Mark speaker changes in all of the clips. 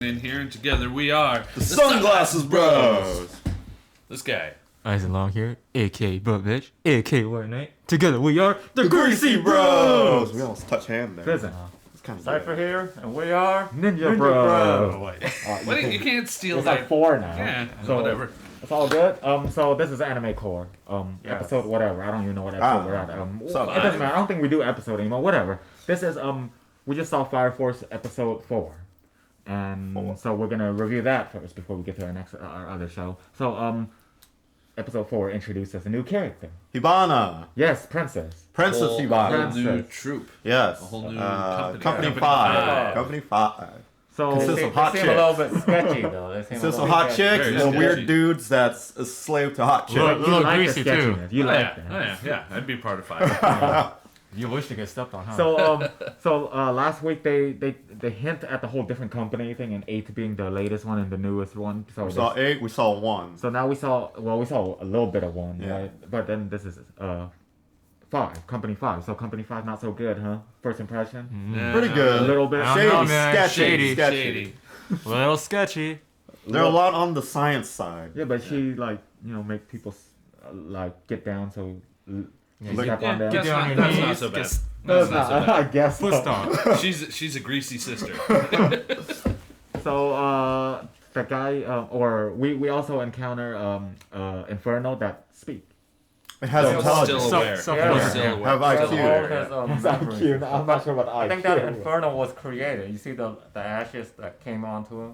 Speaker 1: in here, and together we are
Speaker 2: the Sunglasses Bros.
Speaker 1: This guy.
Speaker 3: Isaac Long here, a.k.a. Butt Bitch, a.k.a. White Knight. Together we are
Speaker 2: the Greasy Bros. We almost touch hand there.
Speaker 3: Listen,
Speaker 2: It's kind of
Speaker 4: Cypher here, and we are
Speaker 3: Ninja Bros.
Speaker 1: What, you can't steal
Speaker 3: It's
Speaker 1: that.
Speaker 3: like 4 now.
Speaker 1: Yeah,
Speaker 3: So,
Speaker 1: whatever.
Speaker 3: It's all good. So this is Asiakore.
Speaker 4: Yes.
Speaker 3: Episode whatever. I don't even know what episode we're at.
Speaker 2: So
Speaker 3: it doesn't matter. I don't think we do episode anymore. Whatever. This is we just saw Fire Force episode 4. And so we're gonna review that first before we get to our other show. So episode 4 introduces a new character.
Speaker 2: Hibana.
Speaker 3: Yes, Princess.
Speaker 2: Princess
Speaker 1: A
Speaker 2: Hibana.
Speaker 1: whole new
Speaker 3: Princess.
Speaker 1: troop.
Speaker 2: Yes.
Speaker 1: A whole new
Speaker 2: Company
Speaker 1: company.
Speaker 2: 5. Company 5.
Speaker 3: So
Speaker 2: Consists of hot
Speaker 4: they seem a little
Speaker 2: chicks.
Speaker 4: bit sketchy, though. They seem
Speaker 2: Consists
Speaker 4: a
Speaker 2: of
Speaker 4: little
Speaker 2: hot
Speaker 4: bit
Speaker 2: chicks
Speaker 1: Very
Speaker 2: and
Speaker 1: sketchy.
Speaker 2: weird dudes that's a slave to hot chicks.
Speaker 3: you like the greasy, too. sketchiness. You
Speaker 1: Oh,
Speaker 3: like
Speaker 1: yeah.
Speaker 3: that.
Speaker 1: Oh, yeah, yeah. I'd be part of 5.
Speaker 3: You wish to get stepped on, huh? So last week they hint at the whole different company thing, and 8 being the latest one and the newest one. So
Speaker 2: We saw 8, we saw 1.
Speaker 3: So now we saw a little bit of 1,
Speaker 2: Yeah.
Speaker 3: right? But then this is 5, Company 5. So Company 5 not so good, huh? First impression?
Speaker 1: Yeah,
Speaker 2: Pretty
Speaker 1: no,
Speaker 2: good.
Speaker 3: A little bit. I
Speaker 2: Shady,
Speaker 3: don't know, man.
Speaker 2: sketchy,
Speaker 1: Shady.
Speaker 3: Little sketchy.
Speaker 2: They're a lot on the science side.
Speaker 3: Yeah, but she make people get down so step
Speaker 2: Yeah,
Speaker 3: on them.
Speaker 1: That's
Speaker 3: No,
Speaker 1: not, that's not so bad.
Speaker 3: it's
Speaker 1: That's not so
Speaker 3: not.
Speaker 1: bad.
Speaker 3: I guess.
Speaker 5: Foot
Speaker 3: So.
Speaker 5: stomp.
Speaker 1: She's a greasy sister.
Speaker 3: So the guy, or we also encounter Inferno that speak.
Speaker 2: It has
Speaker 4: Yeah,
Speaker 2: intelligence.
Speaker 1: Still aware.
Speaker 5: Self-aware.
Speaker 1: Still aware.
Speaker 2: Have IQ.
Speaker 4: memories.
Speaker 3: I'm not sure what
Speaker 4: I think that Inferno was created. You see the ashes that came onto him?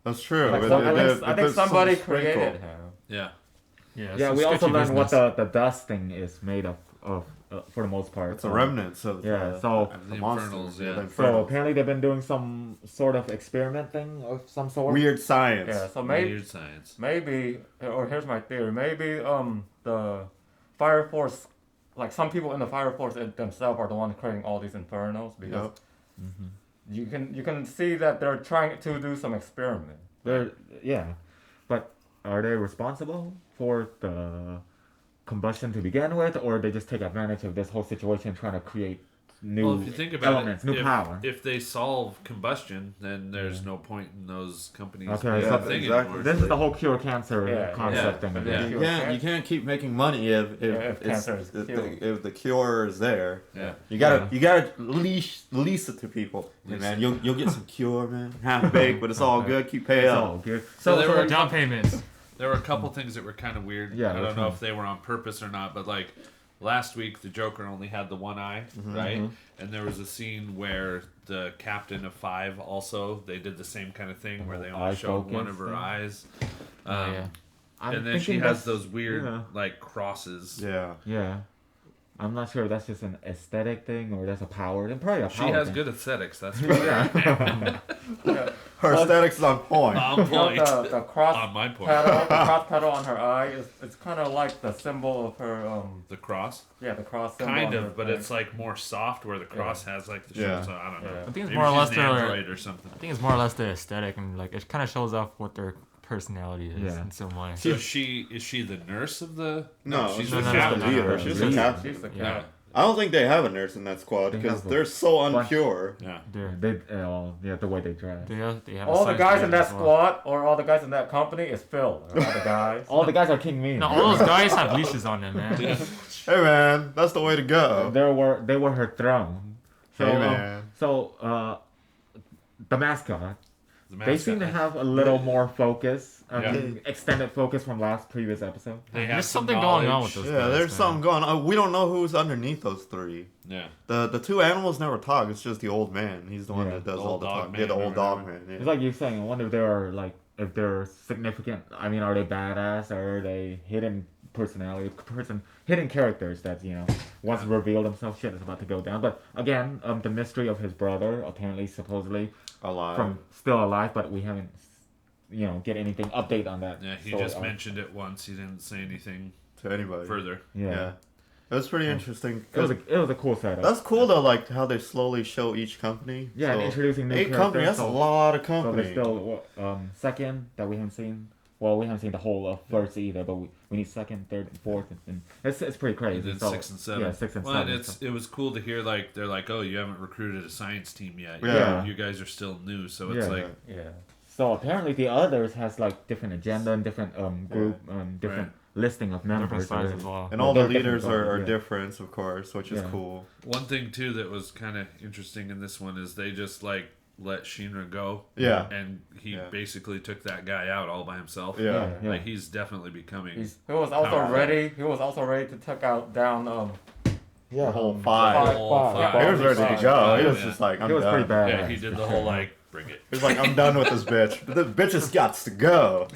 Speaker 2: That's true.
Speaker 3: Like,
Speaker 2: It-
Speaker 3: so
Speaker 2: it-
Speaker 4: I
Speaker 2: it
Speaker 4: think
Speaker 2: did some
Speaker 4: somebody
Speaker 2: sprinkle.
Speaker 4: created him.
Speaker 1: Yeah.
Speaker 3: Yeah, we also learned what the dust thing is made of for the most part.
Speaker 2: It's a remnant of
Speaker 3: Yeah, so-
Speaker 1: The
Speaker 2: monsters.
Speaker 1: Infernals,
Speaker 2: the
Speaker 1: yeah.
Speaker 3: So
Speaker 2: Infernals.
Speaker 3: apparently they've been doing some sort of experiment thing of some sort.
Speaker 2: Weird science.
Speaker 4: Yeah, so maybe,
Speaker 1: Weird science.
Speaker 4: or here's my theory. Maybe the Fire Force, like some people in the Fire Force themselves are the ones creating all these Infernos because you can see that they're trying to do some experiment.
Speaker 3: But are they responsible for the combustion to begin with, or they just take advantage of this whole situation trying to create new
Speaker 1: Well, if you think about
Speaker 3: elements,
Speaker 1: it,
Speaker 3: new power?
Speaker 1: if they solve combustion, then there's no point in those companies
Speaker 3: Okay,
Speaker 1: doing
Speaker 3: so
Speaker 1: that thing
Speaker 2: exactly.
Speaker 1: anymore.
Speaker 3: This is the whole cure cancer
Speaker 4: Yeah,
Speaker 3: concept
Speaker 1: yeah,
Speaker 3: thing.
Speaker 1: yeah.
Speaker 2: You can't keep making money if
Speaker 4: if cancer is
Speaker 2: if
Speaker 4: cured.
Speaker 2: the cure is there.
Speaker 1: Yeah.
Speaker 2: You gotta lease it to people. Hey, man, you'll get some cure, man. Half baked, but it's all good. Keep paying
Speaker 3: It's
Speaker 2: up.
Speaker 3: all good.
Speaker 1: So there
Speaker 3: for-
Speaker 1: were
Speaker 5: Down payments.
Speaker 1: There were a couple things that were kind of weird.
Speaker 3: Yeah,
Speaker 1: I don't
Speaker 3: which
Speaker 1: know
Speaker 3: one?
Speaker 1: if they were on purpose or not, but like last week, the Joker only had the one eye,
Speaker 3: Mm-hmm,
Speaker 1: right? And there was a scene where the captain of 5 also they did the same kind of thing where they only
Speaker 3: Eye
Speaker 1: showed one
Speaker 3: focus
Speaker 1: of her
Speaker 3: thing.
Speaker 1: eyes.
Speaker 5: Yeah.
Speaker 3: I'm
Speaker 1: And then she
Speaker 3: thinking
Speaker 1: has
Speaker 3: that's-
Speaker 1: those weird
Speaker 3: yeah.
Speaker 1: like crosses.
Speaker 2: Yeah.
Speaker 3: Yeah. I'm not sure if that's just an aesthetic thing or that's a power. Then probably a
Speaker 1: She
Speaker 3: power
Speaker 1: has
Speaker 3: thing.
Speaker 1: good aesthetics. That's for sure.
Speaker 2: Her aesthetics is on point.
Speaker 1: On
Speaker 4: You know,
Speaker 1: point.
Speaker 4: the cross
Speaker 1: On my point.
Speaker 4: the cross pedal on her eye it's kind of like the symbol of her
Speaker 1: The cross,
Speaker 4: the cross symbol
Speaker 1: kind
Speaker 4: on her
Speaker 1: of, but
Speaker 4: thing.
Speaker 1: it's like more soft where the cross has like the
Speaker 2: Yeah.
Speaker 1: so I don't know.
Speaker 4: Yeah.
Speaker 5: I think it's
Speaker 1: Maybe
Speaker 5: more or
Speaker 1: she's
Speaker 5: less
Speaker 1: an
Speaker 5: their.
Speaker 1: android or something.
Speaker 5: I think it's more or less their aesthetic, and like it kind of shows off what their personality is
Speaker 3: Yeah.
Speaker 5: in some way.
Speaker 1: So is she the nurse of the?
Speaker 2: No,
Speaker 1: she's
Speaker 2: no,
Speaker 1: the
Speaker 2: no,
Speaker 1: captain.
Speaker 2: no, no, no,
Speaker 4: She's
Speaker 2: the
Speaker 4: the
Speaker 2: captain.
Speaker 4: She's the
Speaker 5: Yeah.
Speaker 4: captain.
Speaker 2: I don't think they have a nurse in that squad
Speaker 3: They
Speaker 2: because
Speaker 3: have a
Speaker 2: they're so
Speaker 3: bunch.
Speaker 2: unpure.
Speaker 1: Yeah.
Speaker 3: They the way they dress.
Speaker 5: They have a
Speaker 4: All the
Speaker 5: size
Speaker 4: guys
Speaker 5: to
Speaker 4: in
Speaker 5: it
Speaker 4: that
Speaker 5: as well.
Speaker 4: squad or all the guys in that company is Phil. All the guys.
Speaker 3: All the guys are King Mean.
Speaker 5: No, all those guys have leashes on them, man.
Speaker 2: Hey man, that's the way to go.
Speaker 3: They were her throne. So,
Speaker 2: Hey man.
Speaker 3: The mascot.
Speaker 1: The
Speaker 3: They seem to
Speaker 1: mascot.
Speaker 3: have a little more focus,
Speaker 1: Yeah.
Speaker 3: extended focus from previous episode.
Speaker 1: They have
Speaker 5: There's
Speaker 1: some
Speaker 5: something going on with
Speaker 1: knowledge.
Speaker 5: those
Speaker 2: Yeah,
Speaker 5: guys,
Speaker 2: there's
Speaker 5: man.
Speaker 2: something going on. We don't know who's underneath those 3.
Speaker 1: Yeah.
Speaker 2: The 2 animals never talk. It's just the old man. He's the one
Speaker 3: Yeah.
Speaker 2: that does
Speaker 1: The
Speaker 2: all
Speaker 1: old
Speaker 2: the
Speaker 1: dog
Speaker 2: talking.
Speaker 1: man
Speaker 2: Yeah, the
Speaker 1: or
Speaker 2: old dog
Speaker 1: whatever.
Speaker 2: man.
Speaker 3: It's
Speaker 2: Yeah.
Speaker 3: like you're saying. I wonder if they're significant. I mean, are they badass or are they hidden hidden characters that once reveal themselves, shit is about to go down. But again, the mystery of his brother apparently, supposedly,
Speaker 2: Alive.
Speaker 3: still alive, but we haven't, get anything update on that.
Speaker 1: Yeah, he
Speaker 3: sort
Speaker 1: just
Speaker 3: of-
Speaker 1: mentioned it once. He didn't say anything
Speaker 2: To anybody.
Speaker 1: further.
Speaker 2: Yeah. It was pretty interesting.
Speaker 3: It was a cool setup.
Speaker 2: That's cool though, like how they slowly show each company.
Speaker 3: Yeah, and introducing new
Speaker 2: 8 company.
Speaker 3: characters,
Speaker 2: That's a
Speaker 3: so-
Speaker 2: lot of
Speaker 3: So
Speaker 2: company.
Speaker 3: there's still second that we haven't seen. Well, we haven't seen the whole of first either, but we need second, third, and fourth, and it's pretty crazy.
Speaker 1: And then
Speaker 3: So,
Speaker 1: 6 and 7.
Speaker 3: Yeah, 6 and
Speaker 1: well,
Speaker 3: 7.
Speaker 1: and it was cool to hear they're like, oh, you haven't recruited a science team yet.
Speaker 2: Yeah.
Speaker 1: You guys are still new, so it's
Speaker 3: Yeah.
Speaker 1: like
Speaker 4: Yeah.
Speaker 3: So apparently the others has like different agenda and different group different listing of
Speaker 5: Different
Speaker 3: members.
Speaker 5: size as well.
Speaker 2: And all the
Speaker 3: They're different
Speaker 2: leaders are
Speaker 3: yeah.
Speaker 2: different, of course, which is
Speaker 3: Yeah.
Speaker 2: cool.
Speaker 1: One thing too that was kind of interesting in this one is they just like let Shinra go.
Speaker 2: Yeah.
Speaker 1: And he
Speaker 2: Yeah.
Speaker 1: basically took that guy out all by himself.
Speaker 2: Yeah.
Speaker 3: Yeah.
Speaker 1: Like he's definitely becoming.
Speaker 4: He was also
Speaker 1: Powerful.
Speaker 4: ready. He was also ready to take out down
Speaker 3: Yeah,
Speaker 2: whole five.
Speaker 1: Five.
Speaker 2: He was ready to go. He was
Speaker 1: Yeah.
Speaker 2: just like, I'm
Speaker 3: He was
Speaker 2: done.
Speaker 3: pretty bad.
Speaker 1: Yeah, he did the whole like bring it.
Speaker 2: He was like, I'm done with this bitch. This bitch has got to go.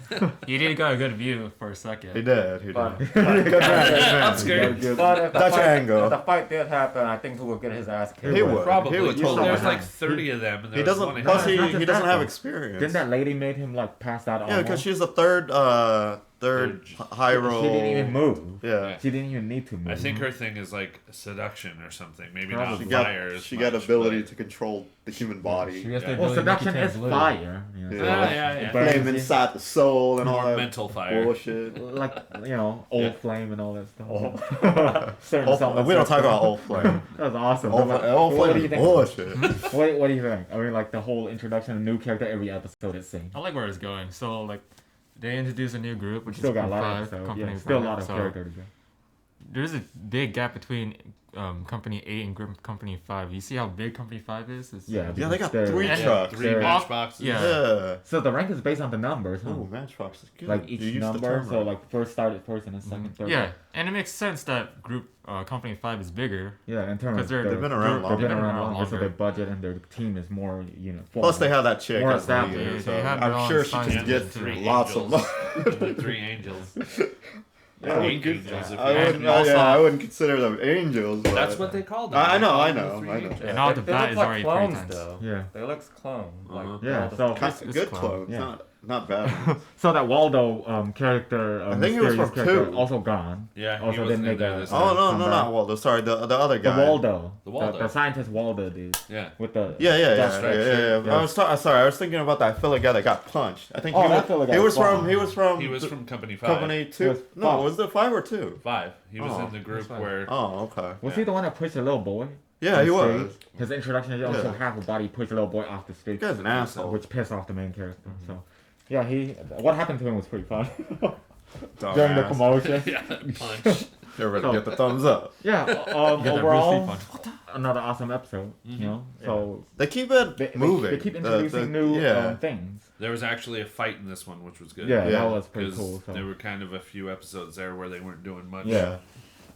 Speaker 5: He did get a good view for a second.
Speaker 2: He did. He did.
Speaker 4: But,
Speaker 2: Good man, good man.
Speaker 1: I'm scared.
Speaker 4: but if the
Speaker 2: Dutch
Speaker 4: fight,
Speaker 2: angle.
Speaker 4: if the fight did happen, I think he would get his ass kicked.
Speaker 2: He would.
Speaker 1: Probably.
Speaker 2: He would
Speaker 1: Well,
Speaker 2: totally.
Speaker 1: there's
Speaker 3: would.
Speaker 1: like 30 of them, and
Speaker 2: He
Speaker 1: there was one
Speaker 2: doesn't.
Speaker 1: in
Speaker 2: Plus,
Speaker 3: It's not
Speaker 2: he
Speaker 3: just
Speaker 2: doesn't
Speaker 3: that,
Speaker 2: have
Speaker 3: though.
Speaker 2: experience.
Speaker 3: Didn't that lady made him like pass out?
Speaker 2: Yeah, because
Speaker 3: almost?
Speaker 2: she's the third high roll.
Speaker 3: She didn't even move.
Speaker 2: Yeah.
Speaker 3: She didn't even need to move.
Speaker 1: I think her thing is like seduction or something. Maybe
Speaker 3: Probably.
Speaker 1: not
Speaker 2: She got,
Speaker 1: fire. as
Speaker 2: she got
Speaker 1: much,
Speaker 2: ability
Speaker 1: but-
Speaker 2: to control the human body.
Speaker 5: She has the
Speaker 1: Yeah.
Speaker 3: Well,
Speaker 5: ability to make
Speaker 3: seduction
Speaker 5: you
Speaker 3: is
Speaker 5: turn blue.
Speaker 3: fire. You know,
Speaker 2: Yeah.
Speaker 3: so
Speaker 1: Yeah.
Speaker 3: But-
Speaker 2: Flame inside the soul and all
Speaker 1: More
Speaker 2: that
Speaker 1: mental fire.
Speaker 2: bullshit.
Speaker 3: like old
Speaker 1: Yeah.
Speaker 3: flame and all that stuff. Certain
Speaker 2: Old,
Speaker 3: songs
Speaker 2: we don't
Speaker 3: like
Speaker 2: talk
Speaker 3: that.
Speaker 2: about old flame.
Speaker 3: That was awesome.
Speaker 2: Old,
Speaker 3: What-
Speaker 2: old
Speaker 3: what
Speaker 2: flame
Speaker 3: do you
Speaker 2: is
Speaker 3: think?
Speaker 2: bullshit.
Speaker 3: What do you think? I mean, like the whole introduction, a new character every episode it seems.
Speaker 5: I like where it's going. So like, they introduce a new group, which
Speaker 3: Still
Speaker 5: is
Speaker 3: got a lot
Speaker 5: Company
Speaker 3: of
Speaker 5: Five,
Speaker 3: episodes.
Speaker 5: Company
Speaker 3: Yeah, still a lot
Speaker 5: Five.
Speaker 3: of
Speaker 5: So
Speaker 3: character to go.
Speaker 5: there's a big gap between Company 8 and Company 5. You see how big Company 5 is? It's,
Speaker 3: Yeah,
Speaker 2: Yeah, they got
Speaker 3: because
Speaker 2: 3
Speaker 3: they're-
Speaker 5: Yeah,
Speaker 2: trucks.
Speaker 1: 3
Speaker 3: They're-
Speaker 1: matchboxes.
Speaker 5: Yeah.
Speaker 2: Yeah.
Speaker 3: So the rank is based on the numbers, huh?
Speaker 2: Ooh, Matchbox is good.
Speaker 3: Like
Speaker 2: You
Speaker 3: each
Speaker 2: used the
Speaker 3: number,
Speaker 2: term
Speaker 3: so
Speaker 2: right.
Speaker 3: like first started first and then second, third.
Speaker 5: Yeah, and it makes sense that group Company 5 is bigger.
Speaker 3: Yeah, in terms
Speaker 5: 'Cause
Speaker 3: of
Speaker 5: they're-
Speaker 2: They've been around
Speaker 3: they've been
Speaker 2: longer.
Speaker 3: around longer, so their budget and their team is more
Speaker 2: Plus, they have that chick
Speaker 3: More
Speaker 2: as the
Speaker 3: established.
Speaker 2: leader,
Speaker 5: They
Speaker 2: so
Speaker 5: have their
Speaker 2: I'm
Speaker 5: own
Speaker 2: sure she
Speaker 5: science
Speaker 2: can get
Speaker 5: engine,
Speaker 1: Three
Speaker 2: lots of
Speaker 1: angels.
Speaker 2: money.
Speaker 1: 3 angels.
Speaker 2: I wouldn't,
Speaker 1: 8 angels. If
Speaker 2: I
Speaker 1: you
Speaker 2: wouldn't,
Speaker 5: also-
Speaker 2: yeah, I wouldn't consider them angels. But
Speaker 1: That's what they called them.
Speaker 2: I
Speaker 1: They
Speaker 2: know,
Speaker 1: called
Speaker 2: I
Speaker 1: them
Speaker 2: know,
Speaker 1: the 3
Speaker 2: I know.
Speaker 1: angels.
Speaker 5: And all the
Speaker 4: They
Speaker 5: bat
Speaker 4: look
Speaker 5: is
Speaker 4: like
Speaker 5: already
Speaker 4: clones,
Speaker 5: pretty tense.
Speaker 4: though.
Speaker 3: Yeah.
Speaker 4: They look clone. Like,
Speaker 3: Yeah,
Speaker 4: all the-
Speaker 3: so-
Speaker 2: Kind of
Speaker 5: It's
Speaker 2: good
Speaker 5: clone.
Speaker 2: clones,
Speaker 3: Yeah.
Speaker 2: not bad ones.
Speaker 3: So that Waldo character,
Speaker 2: I think he was
Speaker 3: mysterious
Speaker 2: from
Speaker 3: character,
Speaker 2: 2.
Speaker 3: also gone.
Speaker 1: Yeah, he
Speaker 3: Also
Speaker 1: wasn't
Speaker 3: didn't
Speaker 1: in
Speaker 3: make
Speaker 1: there
Speaker 3: a-
Speaker 1: this
Speaker 2: Oh
Speaker 1: time.
Speaker 2: no,
Speaker 3: come
Speaker 2: no,
Speaker 3: back.
Speaker 2: not Waldo. Sorry, the other
Speaker 3: The
Speaker 2: guy.
Speaker 3: Waldo,
Speaker 1: The Waldo.
Speaker 3: the scientist Waldo dude
Speaker 1: Yeah.
Speaker 3: with the
Speaker 2: Yeah.
Speaker 3: dust
Speaker 2: I
Speaker 3: stripe.
Speaker 2: was sorry. I was thinking about that fella guy that got punched. I think
Speaker 3: Oh,
Speaker 2: he
Speaker 3: that
Speaker 2: was.
Speaker 3: fella guy
Speaker 2: He was
Speaker 3: was
Speaker 2: from.
Speaker 3: fine.
Speaker 2: He was from.
Speaker 1: He was
Speaker 2: the-
Speaker 1: from Company 5.
Speaker 2: Company 2.
Speaker 3: was
Speaker 2: No,
Speaker 3: five.
Speaker 2: was it 5 or 2?
Speaker 1: 5. He was
Speaker 2: Oh,
Speaker 1: in the group
Speaker 5: fine.
Speaker 1: where.
Speaker 2: Oh, okay.
Speaker 3: Was he the one that pushed the little boy?
Speaker 2: Yeah,
Speaker 3: on
Speaker 2: he
Speaker 3: stage?
Speaker 2: was.
Speaker 3: His introduction is also
Speaker 2: Yeah.
Speaker 3: half a body pushed the little boy off the street,
Speaker 2: That guy's an asshole.
Speaker 3: which pissed off the main character. So, yeah, what happened to him was pretty fun
Speaker 2: Dumbass.
Speaker 3: during the commotion.
Speaker 1: Yeah, punch.
Speaker 2: Everybody
Speaker 3: So-
Speaker 2: get the thumbs up.
Speaker 3: Yeah,
Speaker 5: You get that Bruce Lee
Speaker 3: overall,
Speaker 5: punch.
Speaker 3: another awesome episode. You know, so
Speaker 2: They keep it
Speaker 3: they
Speaker 2: moving.
Speaker 3: They keep introducing new things.
Speaker 1: There was actually a fight in this one, which was good.
Speaker 3: Yeah,
Speaker 2: Yeah.
Speaker 3: that was pretty
Speaker 1: 'Cause
Speaker 3: cool. So.
Speaker 1: there were kind of a few episodes there where they weren't doing much.
Speaker 3: Yeah.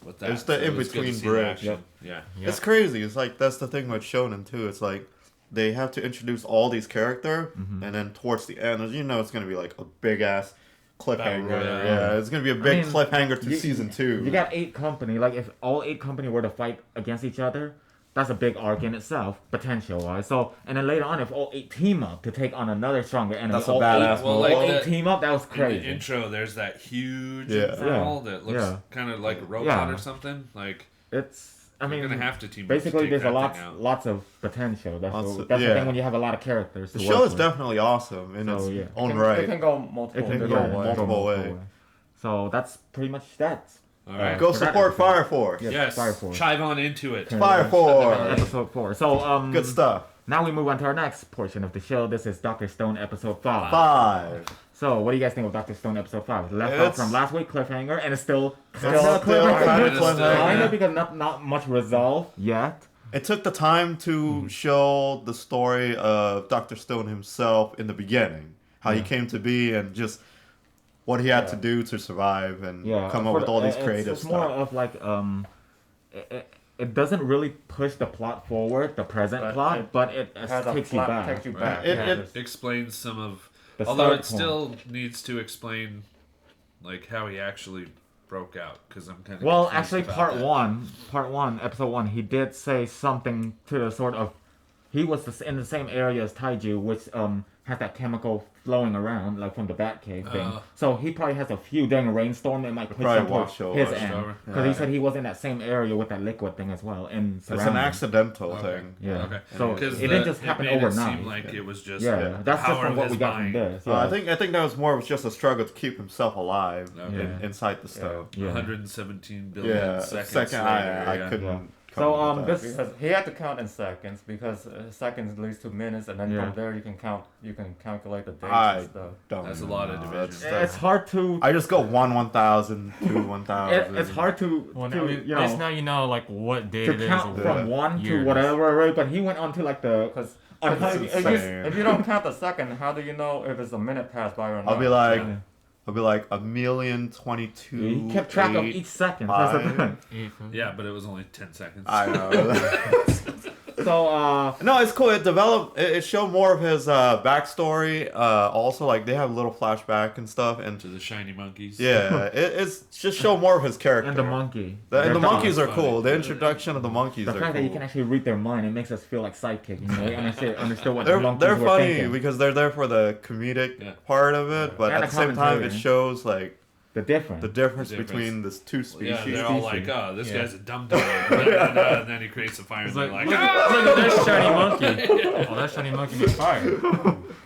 Speaker 1: With that.
Speaker 2: It's the
Speaker 1: So it was good to
Speaker 2: in-between
Speaker 1: see the
Speaker 2: bridge.
Speaker 1: action. Yeah.
Speaker 5: Yeah.
Speaker 2: It's crazy. It's like that's the thing with Shonen too. It's like they have to introduce all these characters,
Speaker 3: Mm-hmm.
Speaker 2: and then towards the end, you know, it's gonna be like a big ass cliffhanger.
Speaker 1: Royale.
Speaker 2: Yeah, it's gonna be a big
Speaker 3: mean,
Speaker 2: cliffhanger to
Speaker 3: you-
Speaker 2: season 2.
Speaker 3: You got 8 company. Like if all 8 company were to fight against each other, that's a big arc in itself, potential wise. So and then later on, if all 8 team up to take on another stronger enemy,
Speaker 2: That's a
Speaker 3: all
Speaker 2: badass
Speaker 3: 8,
Speaker 1: Well,
Speaker 2: move.
Speaker 1: like
Speaker 3: all
Speaker 1: the-
Speaker 3: 8 team up, that was
Speaker 1: In the
Speaker 3: crazy.
Speaker 1: intro, there's that huge
Speaker 2: Yeah.
Speaker 1: infernal that looks
Speaker 3: Yeah.
Speaker 1: kind of like a robot
Speaker 3: Yeah.
Speaker 1: or something. Like,
Speaker 3: I mean,
Speaker 1: you're gonna have to team up
Speaker 3: basically,
Speaker 1: to take
Speaker 3: there's
Speaker 1: that
Speaker 3: a
Speaker 1: thing out.
Speaker 3: lots of potential. That's
Speaker 2: Lots
Speaker 3: the,
Speaker 2: of-
Speaker 3: that's the
Speaker 2: yeah.
Speaker 3: thing when you have a lot of characters.
Speaker 2: The
Speaker 3: to
Speaker 2: show
Speaker 3: work
Speaker 2: is
Speaker 3: with.
Speaker 2: definitely awesome in
Speaker 3: So,
Speaker 2: its
Speaker 3: yeah.
Speaker 2: own
Speaker 4: It
Speaker 2: right.
Speaker 4: can go
Speaker 3: It
Speaker 4: multiple
Speaker 3: can
Speaker 2: go
Speaker 4: different ways.
Speaker 2: multiple ways.
Speaker 3: ways. So that's pretty much that.
Speaker 1: All right.
Speaker 2: Go
Speaker 3: For that
Speaker 2: support
Speaker 3: episode.
Speaker 2: Fire Force.
Speaker 3: Yeah.
Speaker 1: Yes.
Speaker 3: Fire Force.
Speaker 1: Chive on into it.
Speaker 2: Fire Force.
Speaker 3: Episode 4. So
Speaker 2: Good stuff.
Speaker 3: now we move on to our next portion of the show. This is Dr. Stone episode 5.
Speaker 2: 5.
Speaker 3: So what do you guys think of Dr. Stone episode 5? Left out
Speaker 2: It's-
Speaker 3: from last week, cliffhanger, and it's still
Speaker 2: Still
Speaker 3: a cliffhanger.
Speaker 2: kind
Speaker 1: of
Speaker 2: cliffhanger.
Speaker 3: Kind of because not much resolve yet.
Speaker 2: It took the time to show the story of Dr. Stone himself in the beginning, how he came to be, and just what he had to do to survive and
Speaker 3: Yeah,
Speaker 2: come up
Speaker 3: for
Speaker 2: with all these
Speaker 3: it's-
Speaker 2: creative
Speaker 3: it's more
Speaker 2: stuff.
Speaker 3: of like it doesn't really push the plot forward, the present
Speaker 4: But
Speaker 3: plot,
Speaker 4: it
Speaker 3: but it
Speaker 4: Has a
Speaker 3: takes you
Speaker 4: plot-
Speaker 3: back.
Speaker 4: Takes you
Speaker 1: Right.
Speaker 4: back.
Speaker 2: It-
Speaker 4: yeah.
Speaker 2: it-
Speaker 1: Explains some of.
Speaker 3: The
Speaker 1: Although
Speaker 3: start
Speaker 1: it still needs to explain, like, how he actually broke out. Because I'm kind of.
Speaker 3: Well, actually, part one, episode 1, he did say something to the sort of, he was in the same area as Taiju, which has that chemical flowing around, like from the Batcave thing. So he probably has a few during a rainstorm that might push
Speaker 2: probably
Speaker 3: him towards
Speaker 2: washed over.
Speaker 3: his
Speaker 1: Washed
Speaker 3: end.
Speaker 1: over.
Speaker 3: Because he said he was in that same area with that liquid thing as well. And
Speaker 2: It's an
Speaker 3: surrounding.
Speaker 2: accidental
Speaker 1: Okay.
Speaker 2: thing.
Speaker 3: Yeah.
Speaker 1: Okay.
Speaker 3: So
Speaker 1: Because
Speaker 3: it didn't just happen
Speaker 1: made
Speaker 3: overnight.
Speaker 1: It seem like it was just.
Speaker 3: yeah,
Speaker 2: Yeah.
Speaker 3: that's just
Speaker 1: power
Speaker 3: from
Speaker 1: of
Speaker 3: what
Speaker 1: his
Speaker 3: we got from
Speaker 1: mind.
Speaker 3: this. Yeah.
Speaker 2: I think that was more of just a struggle to keep himself alive
Speaker 1: Okay.
Speaker 3: Yeah.
Speaker 2: inside the stove.
Speaker 3: Yeah.
Speaker 1: 117 billion
Speaker 2: Yeah,
Speaker 1: seconds
Speaker 2: second
Speaker 1: later.
Speaker 2: I
Speaker 1: yeah.
Speaker 2: couldn't.
Speaker 3: Yeah. So
Speaker 2: coming with that.
Speaker 3: this
Speaker 4: Because he had to count in seconds because seconds leads to minutes, and then
Speaker 3: Yeah.
Speaker 4: from there you can calculate the dates
Speaker 2: I
Speaker 4: and stuff.
Speaker 2: don't.
Speaker 1: That's a
Speaker 2: even
Speaker 1: lot of
Speaker 2: know.
Speaker 1: division.
Speaker 3: it's hard to.
Speaker 2: I just go 1,000, 1,000.
Speaker 3: It's hard to,
Speaker 5: Well,
Speaker 3: to
Speaker 5: now,
Speaker 3: you
Speaker 5: at least
Speaker 3: know
Speaker 5: now you know like what date
Speaker 3: to
Speaker 5: it is.
Speaker 3: count
Speaker 5: or
Speaker 3: from
Speaker 5: what
Speaker 3: one
Speaker 5: year
Speaker 3: to
Speaker 5: it is.
Speaker 3: whatever, right? But he went on to like the.
Speaker 4: Because
Speaker 3: Because
Speaker 4: if you don't count the second, how do you know if it's a minute passed by or not?
Speaker 2: I'll be like,
Speaker 3: Yeah.
Speaker 2: I'll be like 1,022.
Speaker 3: He kept track of each second. That's the thing.
Speaker 1: Yeah, but it was only 10 seconds.
Speaker 2: I know.
Speaker 3: So
Speaker 2: No, it's cool. It developed. It showed more of his backstory. Also, like they have a little flashback and stuff, and
Speaker 1: To the shiny monkeys.
Speaker 2: yeah, it's just show more of his character.
Speaker 3: and the monkey.
Speaker 2: And the
Speaker 3: They're
Speaker 2: monkeys are
Speaker 1: funny.
Speaker 2: cool. The introduction of the monkeys
Speaker 3: The
Speaker 2: are
Speaker 3: fact that you can
Speaker 2: cool.
Speaker 3: actually read their mind, it makes us feel like sidekick. You know, we understood what the
Speaker 2: They're
Speaker 3: monkeys were
Speaker 2: funny
Speaker 3: thinking.
Speaker 2: because they're there for the comedic
Speaker 1: Yeah.
Speaker 2: part of it, but
Speaker 3: And
Speaker 2: at
Speaker 3: the
Speaker 2: the same time, it
Speaker 3: commentary.
Speaker 2: shows like
Speaker 3: The difference.
Speaker 2: the difference
Speaker 1: The difference.
Speaker 2: between the two
Speaker 1: Yeah,
Speaker 2: species.
Speaker 1: they're all
Speaker 3: species.
Speaker 1: like, oh, this
Speaker 3: Yeah.
Speaker 1: guy's a dum dum. And then he creates a fire and
Speaker 5: It's
Speaker 1: they're
Speaker 5: like,
Speaker 1: like,
Speaker 5: look,
Speaker 1: ah!
Speaker 5: look at that shiny monkey. Oh, that shiny monkey makes fire.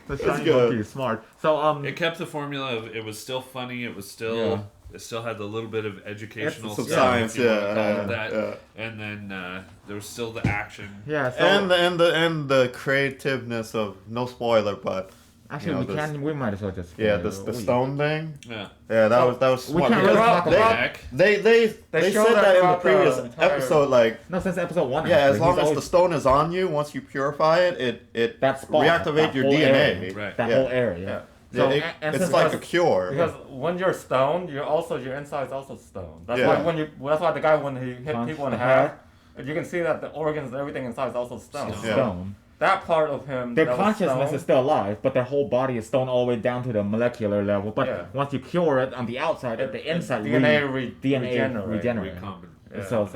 Speaker 3: The shiny
Speaker 2: good.
Speaker 3: monkey is smart. So
Speaker 1: It kept the formula of it was still funny. It was still
Speaker 3: Yeah.
Speaker 1: it still had the little bit of educational
Speaker 2: Some
Speaker 1: stuff,
Speaker 2: science,
Speaker 1: if you wanna call
Speaker 2: yeah,
Speaker 1: it that.
Speaker 2: yeah.
Speaker 1: And then there was still the action.
Speaker 3: yeah. So
Speaker 2: And the creativeness of no spoiler, but
Speaker 3: actually,
Speaker 2: you know,
Speaker 3: we might as well just.
Speaker 2: yeah,
Speaker 3: spoil
Speaker 2: the
Speaker 3: it.
Speaker 2: stone thing.
Speaker 1: Yeah.
Speaker 2: Yeah, that was
Speaker 3: We
Speaker 2: smart.
Speaker 3: can't
Speaker 2: because
Speaker 3: really talk
Speaker 2: they,
Speaker 3: about
Speaker 1: Heck.
Speaker 2: they
Speaker 4: show
Speaker 2: said
Speaker 4: that
Speaker 2: that in the
Speaker 4: throughout the
Speaker 2: previous
Speaker 4: entire-
Speaker 2: episode, like
Speaker 3: No, since episode 1.
Speaker 2: yeah, as
Speaker 3: actually,
Speaker 2: long
Speaker 3: he's
Speaker 2: as the
Speaker 3: always-
Speaker 2: stone is on you, once you purify it, it
Speaker 3: That spot,
Speaker 2: reactivate
Speaker 3: that
Speaker 2: your
Speaker 3: whole
Speaker 2: DNA.
Speaker 3: area.
Speaker 1: Right.
Speaker 3: that
Speaker 2: Yeah.
Speaker 3: whole area.
Speaker 4: Yeah.
Speaker 3: So
Speaker 2: Yeah,
Speaker 3: and
Speaker 2: it's
Speaker 3: since
Speaker 2: like a
Speaker 3: that's-
Speaker 2: cure.
Speaker 4: Because when you're stoned, your inside is also stoned. That's
Speaker 2: Yeah.
Speaker 4: why that's why the guy when he hit
Speaker 3: Punch
Speaker 4: people in
Speaker 3: the
Speaker 4: half, you can see that the organs, everything inside is also stoned.
Speaker 1: Stone.
Speaker 2: Yeah.
Speaker 3: stone.
Speaker 4: That part of him,
Speaker 3: Their
Speaker 4: that was
Speaker 3: consciousness
Speaker 4: stoned,
Speaker 3: is still alive, but their whole body is stoned all the way down to the molecular level. But
Speaker 4: Yeah.
Speaker 3: once you cure it on the outside, at the inside,
Speaker 4: DNA
Speaker 3: DNA
Speaker 4: regenerate.
Speaker 1: Recombinant.
Speaker 3: So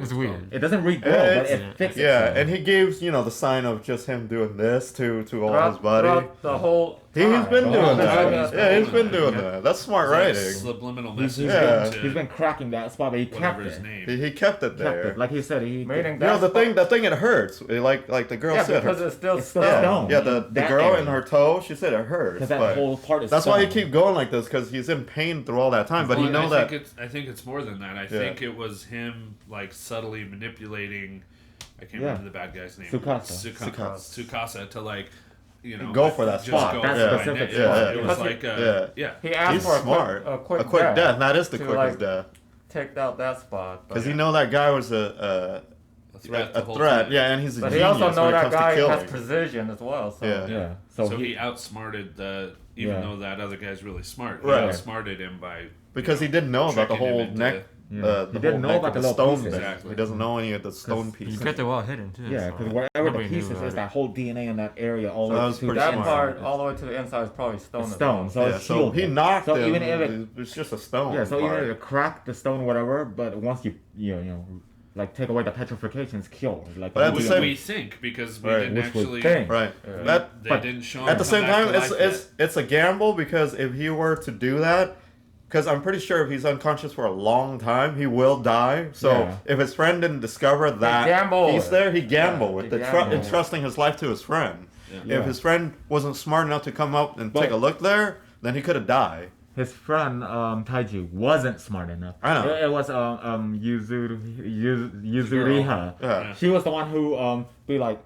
Speaker 5: It's weird.
Speaker 3: it doesn't regrow,
Speaker 2: Yeah,
Speaker 3: but it
Speaker 5: it's-
Speaker 3: fixes.
Speaker 2: Yeah,
Speaker 3: itself.
Speaker 2: and he gives the sign of just him doing this to all
Speaker 4: Throughout,
Speaker 2: his body.
Speaker 4: throughout the whole
Speaker 2: He's
Speaker 4: time.
Speaker 2: been
Speaker 3: Oh,
Speaker 2: doing
Speaker 3: that's
Speaker 2: that.
Speaker 3: right.
Speaker 2: Yeah, he's been doing that. That's smart
Speaker 1: Like
Speaker 2: writing.
Speaker 1: subliminal
Speaker 3: He's
Speaker 1: message.
Speaker 2: Yeah.
Speaker 1: to
Speaker 3: He's been cracking that spot, but he kept
Speaker 1: whatever
Speaker 3: it.
Speaker 1: his name.
Speaker 2: He kept it
Speaker 3: Kept
Speaker 2: there.
Speaker 3: it. Like he said, he
Speaker 4: Meaning
Speaker 2: You know
Speaker 4: that's
Speaker 2: the thing it hurts. Like the girl
Speaker 4: Yeah,
Speaker 2: said.
Speaker 4: because
Speaker 2: Her,
Speaker 4: it's still
Speaker 3: It's still
Speaker 4: stoned.
Speaker 3: stoned.
Speaker 2: yeah, the
Speaker 3: That
Speaker 2: girl
Speaker 3: area.
Speaker 2: in her toe. She said it hurts.
Speaker 3: because that
Speaker 2: but
Speaker 3: whole part is.
Speaker 2: that's why he
Speaker 3: stoned.
Speaker 2: keep going like this because he's in pain through all that time. But he
Speaker 1: Well,
Speaker 2: know that.
Speaker 1: I think it's more than that. I think it was him like subtly manipulating. I can't
Speaker 3: Yeah.
Speaker 1: remember the bad guy's name.
Speaker 3: Tsukasa.
Speaker 1: Tsukasa to like,
Speaker 2: Go for that
Speaker 1: just
Speaker 2: spot.
Speaker 1: go
Speaker 3: That
Speaker 1: for my
Speaker 3: specific
Speaker 1: neck.
Speaker 3: spot.
Speaker 1: It was
Speaker 4: Because
Speaker 1: like,
Speaker 2: yeah.
Speaker 4: He asked
Speaker 2: He's
Speaker 4: for
Speaker 2: smart.
Speaker 4: a quick
Speaker 2: death.
Speaker 4: death.
Speaker 2: That is the
Speaker 4: to,
Speaker 2: quickest
Speaker 4: like,
Speaker 2: death.
Speaker 4: Take out that spot. but-
Speaker 2: Because he know that guy was a
Speaker 1: threat. the whole
Speaker 2: threat.
Speaker 1: time.
Speaker 2: Yeah, and he's a
Speaker 4: But he
Speaker 2: genius
Speaker 4: also know
Speaker 2: when it
Speaker 4: that
Speaker 2: comes to
Speaker 4: guy
Speaker 2: killing.
Speaker 4: has precision as well. So
Speaker 2: Yeah.
Speaker 3: Yeah.
Speaker 1: So,
Speaker 3: So,
Speaker 1: he outsmarted even
Speaker 3: Yeah.
Speaker 1: though that other guy's really smart.
Speaker 2: Right.
Speaker 1: He outsmarted him by
Speaker 2: Because he didn't know about the
Speaker 1: tricking him
Speaker 2: whole
Speaker 1: into-
Speaker 2: neck.
Speaker 3: Yeah.
Speaker 2: The
Speaker 3: He
Speaker 2: whole
Speaker 3: didn't know
Speaker 2: neck
Speaker 3: about
Speaker 2: of
Speaker 3: the
Speaker 2: the
Speaker 3: little
Speaker 2: stone
Speaker 3: pieces.
Speaker 2: thing.
Speaker 1: Exactly.
Speaker 2: He doesn't know any of the stone
Speaker 5: You
Speaker 2: pieces.
Speaker 5: kept it well hidden too.
Speaker 3: yeah,
Speaker 5: so
Speaker 3: because wherever the
Speaker 5: nobody knew
Speaker 3: pieces
Speaker 5: about
Speaker 3: is,
Speaker 5: it.
Speaker 3: that whole DNA in that area, all
Speaker 2: So
Speaker 3: the
Speaker 2: that
Speaker 3: way
Speaker 2: was
Speaker 3: to
Speaker 2: pretty
Speaker 3: the
Speaker 4: that
Speaker 2: smart.
Speaker 4: part all the way to the inside is probably stone.
Speaker 3: It's
Speaker 4: as
Speaker 3: stone,
Speaker 4: well.
Speaker 3: so
Speaker 2: Yeah,
Speaker 3: it's
Speaker 2: so
Speaker 3: shielded.
Speaker 2: he knocked
Speaker 3: So
Speaker 2: him.
Speaker 3: even if it-
Speaker 2: It's just a stone.
Speaker 3: Yeah, so
Speaker 2: part.
Speaker 3: even if you crack the stone, whatever, but once you like take away the petrification, it's cured. Like
Speaker 2: But at the
Speaker 1: we,
Speaker 2: same-
Speaker 1: we think because we
Speaker 2: Right.
Speaker 1: didn't
Speaker 3: Which would
Speaker 1: actually.
Speaker 3: think.
Speaker 2: Right.
Speaker 4: Yeah.
Speaker 2: That
Speaker 1: They
Speaker 3: But
Speaker 1: didn't show him
Speaker 2: at the
Speaker 1: come
Speaker 2: same
Speaker 1: back
Speaker 2: time,
Speaker 1: to
Speaker 2: it's
Speaker 1: life
Speaker 2: it's it's a gamble because if he were to do that, because I'm pretty sure if he's unconscious for a long time, he will die. So
Speaker 3: Yeah.
Speaker 2: if his friend didn't discover that
Speaker 4: gamble
Speaker 2: he's
Speaker 4: with
Speaker 2: there, he gambled
Speaker 4: Yeah,
Speaker 2: with
Speaker 4: he
Speaker 2: the
Speaker 4: gambled.
Speaker 2: entrusting his life to his friend.
Speaker 3: Yeah.
Speaker 2: If his friend wasn't smart enough to come up and
Speaker 3: But-
Speaker 2: take a look there, then he could have died.
Speaker 3: his friend Taiji wasn't smart enough.
Speaker 2: I know.
Speaker 3: It was Yuzuriha.
Speaker 2: Yeah.
Speaker 3: She was the one who be like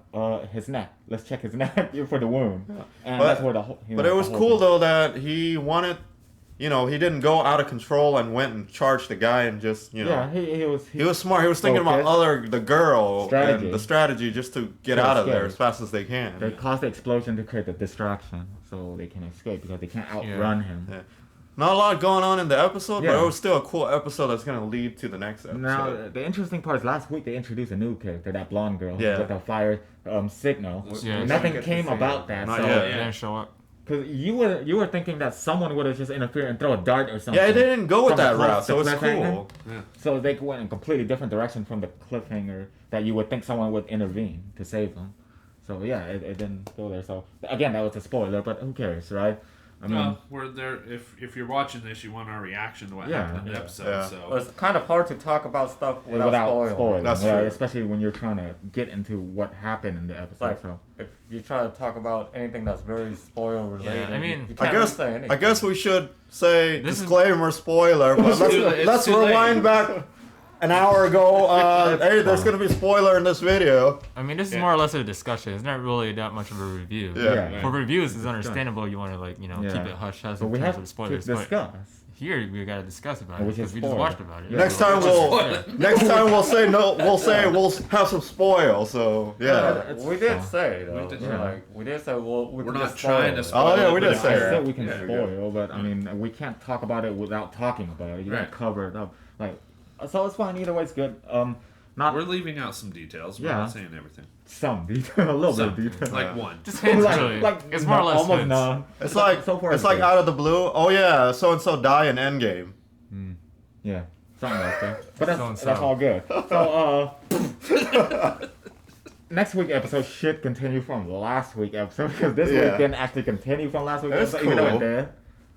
Speaker 3: his neck. Let's check his neck for the wound. And
Speaker 2: But-
Speaker 3: that's where the whole.
Speaker 2: But it was cool though that he wanted, he didn't go out of control and went and charged the guy and just,
Speaker 3: Yeah, he was.
Speaker 2: He was smart. He was thinking about the girl
Speaker 3: Strategy.
Speaker 2: and the strategy just to get
Speaker 3: Yeah,
Speaker 2: out of there
Speaker 3: scary.
Speaker 2: as fast as they can.
Speaker 3: They caused the explosion to create the distraction, so they can escape because they can't outrun him.
Speaker 2: Yeah. Not a lot going on in the episode, but
Speaker 3: Yeah.
Speaker 2: it was still a cool episode that's gonna lead to the next episode.
Speaker 3: Now, the interesting part is last week they introduced a new character, that blonde girl
Speaker 2: Yeah.
Speaker 3: with the fire signal.
Speaker 5: Yeah,
Speaker 3: Nothing
Speaker 4: get to
Speaker 3: came
Speaker 4: see
Speaker 3: about
Speaker 4: it.
Speaker 3: that.
Speaker 2: Not
Speaker 3: so,
Speaker 2: yet.
Speaker 5: It didn't show up.
Speaker 3: Because you were thinking that someone would have just interfered and throw a dart or something.
Speaker 2: Yeah, it didn't go with
Speaker 3: From the
Speaker 2: that
Speaker 3: cliff-
Speaker 2: route, so
Speaker 3: the
Speaker 2: it's
Speaker 3: cliffhanger.
Speaker 2: cool.
Speaker 3: So they went in a completely different direction from the cliffhanger that you would think someone would intervene to save them. So yeah, it didn't go there. So again, that was a spoiler, but who cares, right? I mean,
Speaker 1: No, we're there. If you're watching this, you want our reaction to what
Speaker 3: Yeah.
Speaker 1: happened in the
Speaker 4: Yeah.
Speaker 1: episode.
Speaker 2: Yeah.
Speaker 1: So
Speaker 4: But it's kind of hard to talk about stuff without, spoiling.
Speaker 2: That's
Speaker 3: right?
Speaker 2: true.
Speaker 3: Especially when you're trying to get into what happened in the episode.
Speaker 4: Like,
Speaker 3: So
Speaker 4: if you try to talk about anything that's very spoiler related,
Speaker 5: Yeah, I mean,
Speaker 4: you
Speaker 2: I
Speaker 4: can't really
Speaker 2: guess
Speaker 4: say anything.
Speaker 2: I guess we should say
Speaker 5: This is-
Speaker 2: disclaimer spoiler, but
Speaker 1: It's too
Speaker 2: let's
Speaker 1: late.
Speaker 2: rewind back. an hour ago, hey, there's gonna be a spoiler in this video.
Speaker 5: I mean, this is more or less a discussion. It's not really that much of a review.
Speaker 2: Yeah.
Speaker 5: For reviews, it's understandable. You want to keep it hush hush
Speaker 3: But
Speaker 5: in
Speaker 3: we
Speaker 5: terms
Speaker 3: have
Speaker 5: of
Speaker 3: to
Speaker 5: spoilers.
Speaker 3: discuss.
Speaker 5: But here we gotta discuss about it
Speaker 3: Which
Speaker 5: because
Speaker 3: is
Speaker 5: we just
Speaker 3: spoiler.
Speaker 5: watched about it.
Speaker 3: Yeah.
Speaker 2: Next time we'll say no. We'll have some spoil. So yeah.
Speaker 3: It's
Speaker 4: we did
Speaker 3: fine.
Speaker 4: say though.
Speaker 1: We did
Speaker 3: say.
Speaker 4: We did say we're
Speaker 1: not
Speaker 4: just
Speaker 1: trying to
Speaker 4: spoil
Speaker 2: Oh
Speaker 4: it.
Speaker 2: yeah, we
Speaker 1: But
Speaker 2: did
Speaker 1: if
Speaker 2: say
Speaker 3: I
Speaker 2: that.
Speaker 3: said we can
Speaker 2: Yeah,
Speaker 3: spoil, but I mean, we can't talk about it without talking about it. You gotta
Speaker 1: Right.
Speaker 3: cover it up. Like, so it's fine. Either way, it's good. Not
Speaker 1: We're leaving out some details. We're
Speaker 3: Yeah.
Speaker 1: not saying everything.
Speaker 3: some detail, a little
Speaker 1: Some,
Speaker 3: bit of detail.
Speaker 1: like one.
Speaker 5: Just hints, really. It's more or less
Speaker 3: almost
Speaker 5: hints.
Speaker 3: none.
Speaker 2: It's like
Speaker 3: so far
Speaker 2: it's like
Speaker 3: good.
Speaker 2: out of the blue. Oh yeah, so and so die in Endgame.
Speaker 3: Yeah, something like that. But
Speaker 5: So-and-so.
Speaker 3: that's all good. So next week episode should continue from last week episode because this
Speaker 2: Yeah.
Speaker 3: week didn't actually continue from last week
Speaker 2: That's
Speaker 3: episode, even though
Speaker 2: cool.
Speaker 3: it did.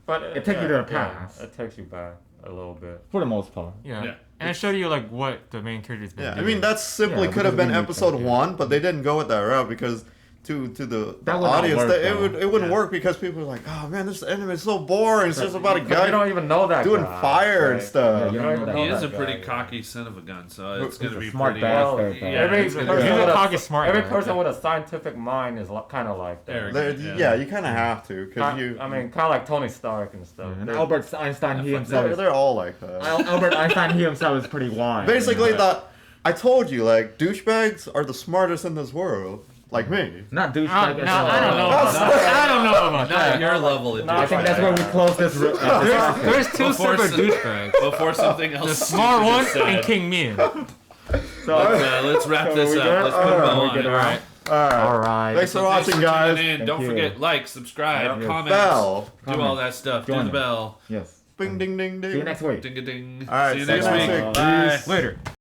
Speaker 4: But
Speaker 3: It takes you to the past.
Speaker 4: It takes you back a little bit.
Speaker 3: For the most part.
Speaker 5: Yeah.
Speaker 1: Yeah.
Speaker 5: And it showed you like what the main character's been
Speaker 2: Yeah, I
Speaker 5: doing.
Speaker 2: mean that simply
Speaker 3: Yeah,
Speaker 2: could have
Speaker 3: because
Speaker 2: been
Speaker 3: we need
Speaker 2: episode
Speaker 3: that, yeah.
Speaker 2: 1, but they didn't go with that route because to the
Speaker 3: That would not
Speaker 2: audience
Speaker 3: work,
Speaker 2: that
Speaker 3: though.
Speaker 2: it wouldn't
Speaker 1: Yeah.
Speaker 2: work because people are like, oh man, this anime is so boring. It's just about a
Speaker 4: You
Speaker 2: guy
Speaker 4: don't even know that
Speaker 2: doing
Speaker 4: guy,
Speaker 2: fire and
Speaker 4: right?
Speaker 2: stuff.
Speaker 3: Yeah, you don't know that.
Speaker 1: He is a
Speaker 4: that
Speaker 1: pretty
Speaker 4: guy,
Speaker 1: cocky son of a gun, so it's
Speaker 3: He's
Speaker 1: gonna
Speaker 3: a
Speaker 1: be
Speaker 3: smart
Speaker 1: pretty.
Speaker 3: bastard, though.
Speaker 1: Yeah,
Speaker 4: Every
Speaker 1: it's gonna be-
Speaker 4: person
Speaker 5: He's
Speaker 4: with
Speaker 5: a
Speaker 4: a-
Speaker 5: cocky smart
Speaker 4: Every
Speaker 5: guy.
Speaker 4: person with a scientific mind is kind of like that.
Speaker 1: Arrogant.
Speaker 2: Yeah,
Speaker 1: Yeah.
Speaker 2: you kind of have to because you.
Speaker 4: I mean, kind of like Tony Stark and stuff.
Speaker 3: And
Speaker 4: They're-
Speaker 3: Albert Einstein, he himself
Speaker 2: they're,
Speaker 3: is,
Speaker 2: they're all like that.
Speaker 3: Albert Einstein, he himself is pretty wise.
Speaker 2: Basically,
Speaker 3: you know?
Speaker 2: I told you, like douchebags are the smartest in this world, like me.
Speaker 3: Not
Speaker 5: No,
Speaker 3: douchebag.
Speaker 5: I don't know about
Speaker 1: That's-
Speaker 5: that. I don't know about
Speaker 1: Not
Speaker 5: that.
Speaker 1: your level of
Speaker 4: No,
Speaker 3: I think that's where we close this.
Speaker 5: There's two
Speaker 1: Before
Speaker 5: separate
Speaker 1: some-
Speaker 5: douchebags.
Speaker 1: Before something else.
Speaker 5: The smart
Speaker 1: stupid
Speaker 5: one
Speaker 1: is said.
Speaker 5: and King Mian.
Speaker 1: Let's wrap
Speaker 3: So
Speaker 1: this
Speaker 3: we
Speaker 1: up.
Speaker 3: good?
Speaker 1: Let's put a
Speaker 3: Alright,
Speaker 1: bow
Speaker 3: we
Speaker 1: on
Speaker 3: good
Speaker 1: it.
Speaker 3: now?
Speaker 1: All right.
Speaker 2: All right.
Speaker 3: All right.
Speaker 2: Thanks for
Speaker 1: Thanks
Speaker 2: watching,
Speaker 1: for
Speaker 2: guys.
Speaker 1: tuning in.
Speaker 3: Thank
Speaker 1: Don't
Speaker 3: you.
Speaker 1: forget, like, subscribe,
Speaker 3: Yes.
Speaker 1: comment,
Speaker 2: Bell.
Speaker 1: do all that stuff. Do
Speaker 3: Join
Speaker 1: the
Speaker 3: them.
Speaker 1: bell.
Speaker 3: Yes.
Speaker 2: Bing, ding, ding, ding.
Speaker 3: See you next week.
Speaker 1: Ding a ding.
Speaker 2: All right,
Speaker 1: See you
Speaker 2: see you
Speaker 1: next
Speaker 2: next
Speaker 1: week.
Speaker 2: week.
Speaker 1: Bye.
Speaker 3: Peace.
Speaker 5: Later.